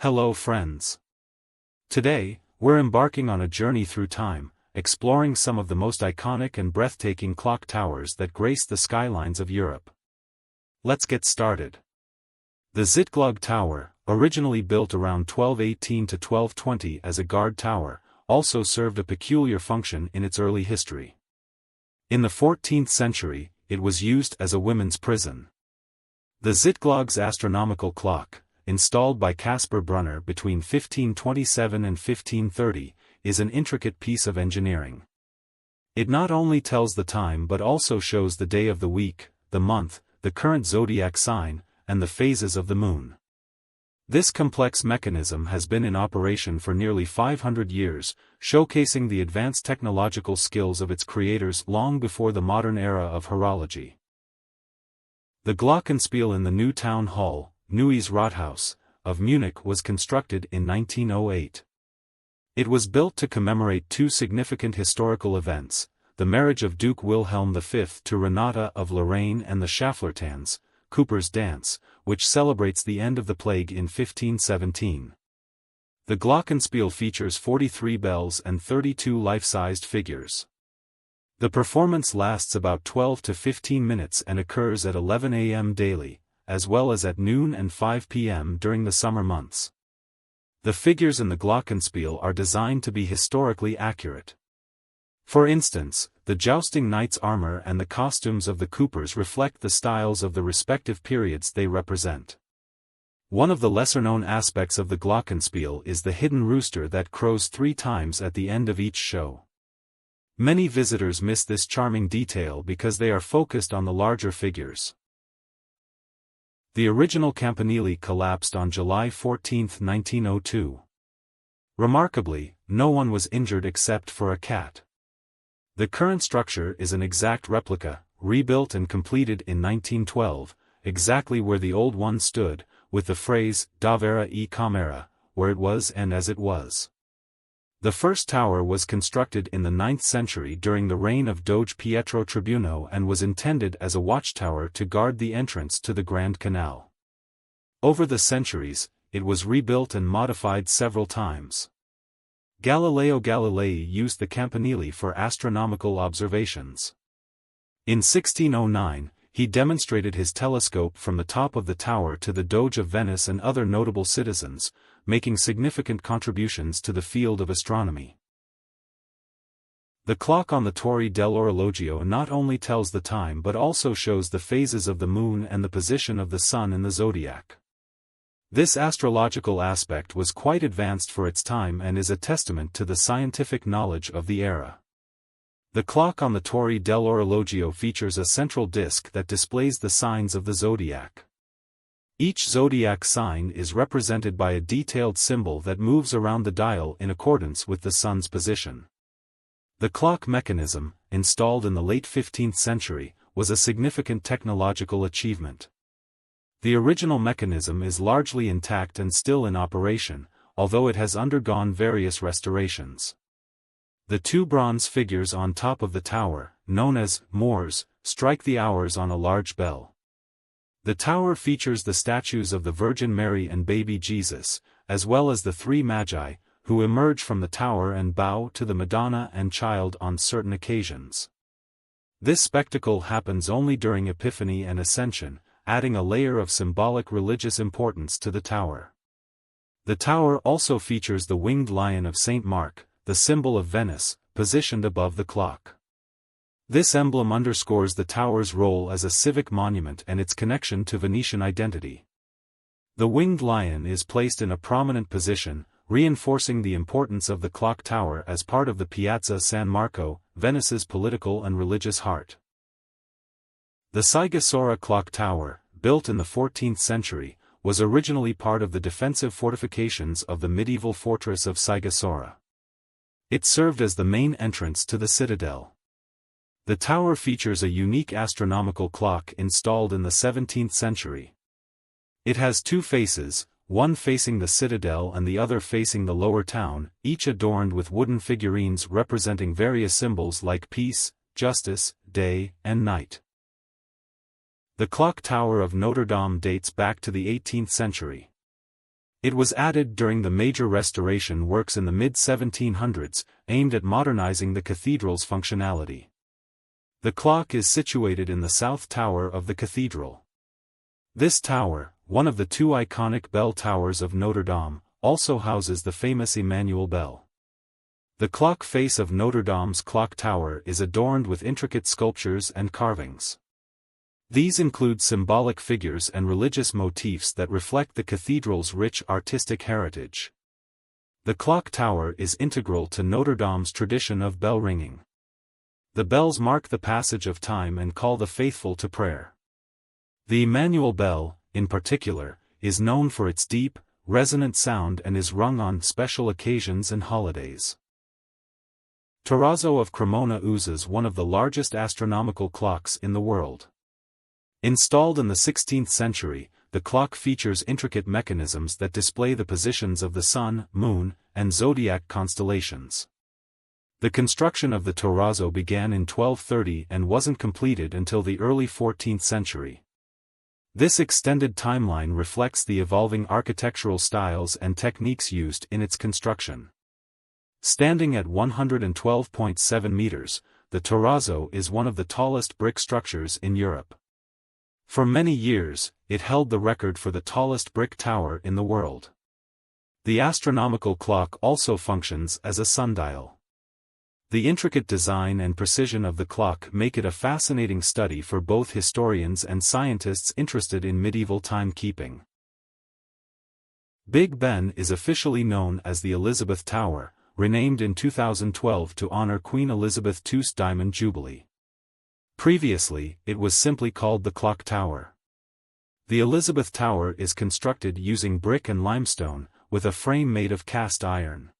Hello friends. Today, we're embarking on a journey through time, exploring some of the most iconic and breathtaking clock towers that grace the skylines of Europe. Let's get started. The Zizgl Tower, originally built around 1218 to 1220 as a guard tower, also served a peculiar function in its early history. In the 14th century, it was used as a women's prison. The Zizgl's astronomical clock, installed by Caspar Brunner between 1527 and 1530, is an intricate piece of engineering. It not only tells the time but also shows the day of the week, the month, the current zodiac sign, and the phases of the moon. This complex mechanism has been in operation for nearly 500 years, showcasing the advanced technological skills of its creators long before the modern era of horology. The Glockenspiel in the new town hall, Neues Rathaus, of Munich was constructed in 1908. It was built to commemorate two significant historical events, the marriage of Duke Wilhelm V to Renata of Lorraine and the Schaflertanz, Cooper's Dance, which celebrates the end of the plague in 1517. The Glockenspiel features 43 bells and 32 life-sized figures. The performance lasts about 12 to 15 minutes and occurs at 11 a.m. daily, as well as at noon and 5 p.m. during the summer months. The figures in the Glockenspiel are designed to be historically accurate. For instance, the jousting knight's armor and the costumes of the Coopers reflect the styles of the respective periods they represent. One of the lesser-known aspects of the Glockenspiel is the hidden rooster that crows 3 times at the end of each show. Many visitors miss this charming detail because they are focused on the larger figures. The original campanile collapsed on July 14, 1902. Remarkably, no one was injured except for a cat. The current structure is an exact replica, rebuilt and completed in 1912, exactly where the old one stood, with the phrase, "Da vera e camera," where it was and as it was. The first tower was constructed in the 9th century during the reign of Doge Pietro Tribuno and was intended as a watchtower to guard the entrance to the Grand Canal. Over the centuries, it was rebuilt and modified several times. Galileo Galilei used the campanile for astronomical observations. In 1609, he demonstrated his telescope from the top of the tower to the Doge of Venice and other notable citizens, making significant contributions to the field of astronomy. The clock on the Tor del Orologio not only tells the time but also shows the phases of the moon and the position of the sun in the zodiac. This astrological aspect was quite advanced for its time and is a testament to the scientific knowledge of the era. The clock on the Tor del Orologio features a central disc that displays the signs of the zodiac. Each zodiac sign is represented by a detailed symbol that moves around the dial in accordance with the sun's position. The clock mechanism, installed in the late 15th century, was a significant technological achievement. The original mechanism is largely intact and still in operation, although it has undergone various restorations. The 2 bronze figures on top of the tower, known as Moors, strike the hours on a large bell. The tower features the statues of the Virgin Mary and baby Jesus, as well as the 3 Magi, who emerge from the tower and bow to the Madonna and Child on certain occasions. This spectacle happens only during Epiphany and Ascension, adding a layer of symbolic religious importance to the tower. The tower also features the winged lion of St. Mark, the symbol of Venice, positioned above the clock. This emblem underscores the tower's role as a civic monument and its connection to Venetian identity. The winged lion is placed in a prominent position, reinforcing the importance of the clock tower as part of the Piazza San Marco, Venice's political and religious heart. The Sasur clock tower, built in the 14th century, was originally part of the defensive fortifications of the medieval fortress of Sasur. It served as the main entrance to the citadel. The tower features a unique astronomical clock installed in the 17th century. It has 2 faces, one facing the citadel and the other facing the lower town, each adorned with wooden figurines representing various symbols like peace, justice, day, and night. The clock tower of Notre Dame dates back to the 18th century. It was added during the major restoration works in the mid-1700s, aimed at modernizing the cathedral's functionality. The clock is situated in the south tower of the cathedral. This tower, one of the two iconic bell towers of Notre Dame, also houses the famous Emmanuel bell. The clock face of Notre Dame's clock tower is adorned with intricate sculptures and carvings. These include symbolic figures and religious motifs that reflect the cathedral's rich artistic heritage. The clock tower is integral to Notre Dame's tradition of bell ringing. The bells mark the passage of time and call the faithful to prayer. The Emmanuel bell, in particular, is known for its deep, resonant sound and is rung on special occasions and holidays. Torrazzo of Cremona uses one of the largest astronomical clocks in the world. Installed in the 16th century, the clock features intricate mechanisms that display the positions of the sun, moon, and zodiac constellations. The construction of the Torrazzo began in 1230 and wasn't completed until the early 14th century. This extended timeline reflects the evolving architectural styles and techniques used in its construction. Standing at 112.7 meters, the Torrazzo is one of the tallest brick structures in Europe. For many years, it held the record for the tallest brick tower in the world. The astronomical clock also functions as a sundial. The intricate design and precision of the clock make it a fascinating study for both historians and scientists interested in medieval timekeeping. Big Ben is officially known as the Elizabeth Tower, renamed in 2012 to honor Queen Elizabeth II's Diamond Jubilee. Previously, it was simply called the Clock Tower. The Elizabeth Tower is constructed using brick and limestone, with a frame made of cast iron.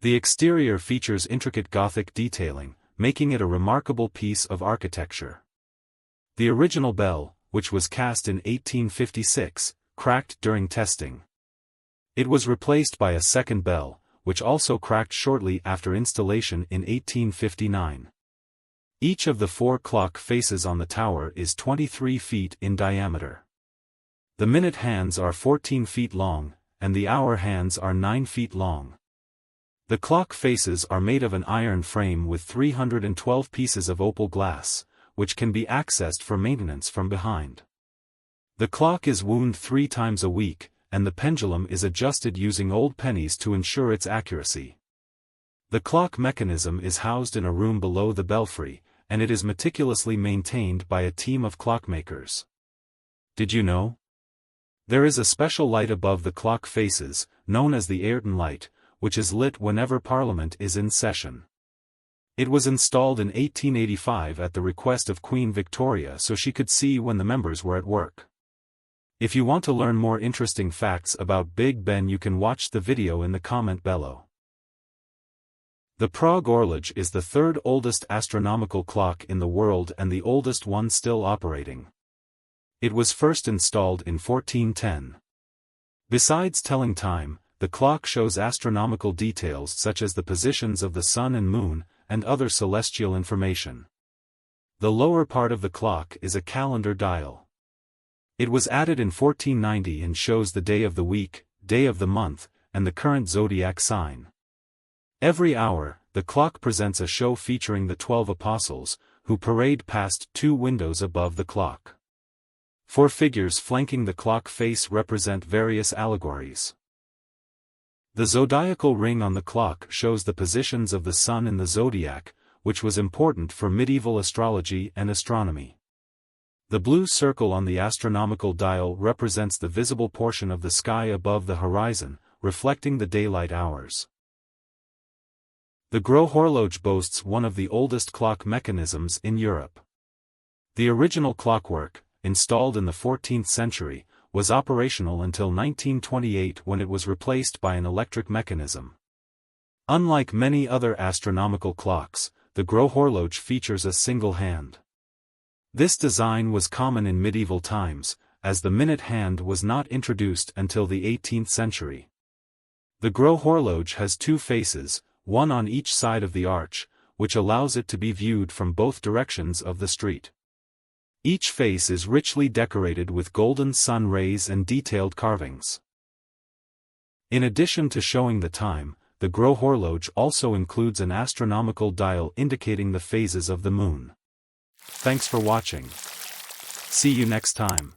The exterior features intricate Gothic detailing, making it a remarkable piece of architecture. The original bell, which was cast in 1856, cracked during testing. It was replaced by a second bell, which also cracked shortly after installation in 1859. Each of the four clock faces on the tower is 23 feet in diameter. The minute hands are 14 feet long, and the hour hands are 9 feet long. The clock faces are made of an iron frame with 312 pieces of opal glass, which can be accessed for maintenance from behind. The clock is wound 3 times a week, and the pendulum is adjusted using old pennies to ensure its accuracy. The clock mechanism is housed in a room below the belfry, and it is meticulously maintained by a team of clockmakers. Did you know? There is a special light above the clock faces, known as the Ayrton light, which is lit whenever Parliament is in session. It was installed in 1885 at the request of Queen Victoria so she could see when the members were at work. If you want to learn more interesting facts about Big Ben, you can watch the video in the comment below. The Prague horologe is the third oldest astronomical clock in the world and the oldest one still operating. It was first installed in 1410. Besides telling time, the clock shows astronomical details such as the positions of the sun and moon, and other celestial information. The lower part of the clock is a calendar dial. It was added in 1490 and shows the day of the week, day of the month, and the current zodiac sign. Every hour, the clock presents a show featuring the 12 apostles, who parade past 2 windows above the clock. 4 figures flanking the clock face represent various allegories. The zodiacal ring on the clock shows the positions of the sun in the zodiac, which was important for medieval astrology and astronomy. The blue circle on the astronomical dial represents the visible portion of the sky above the horizon, reflecting the daylight hours. The Gros horloge boasts one of the oldest clock mechanisms in Europe. The original clockwork, installed in the 14th century, was operational until 1928 when it was replaced by an electric mechanism. Unlike many other astronomical clocks, the Gros horloge features a single hand. This design was common in medieval times, as the minute hand was not introduced until the 18th century. The Gros horloge has 2 faces, one on each side of the arch, which allows it to be viewed from both directions of the street. Each face is richly decorated with golden sun rays and detailed carvings. In addition to showing the time, the Grohorloge also includes an astronomical dial indicating the phases of the moon. Thanks for watching. See you next time.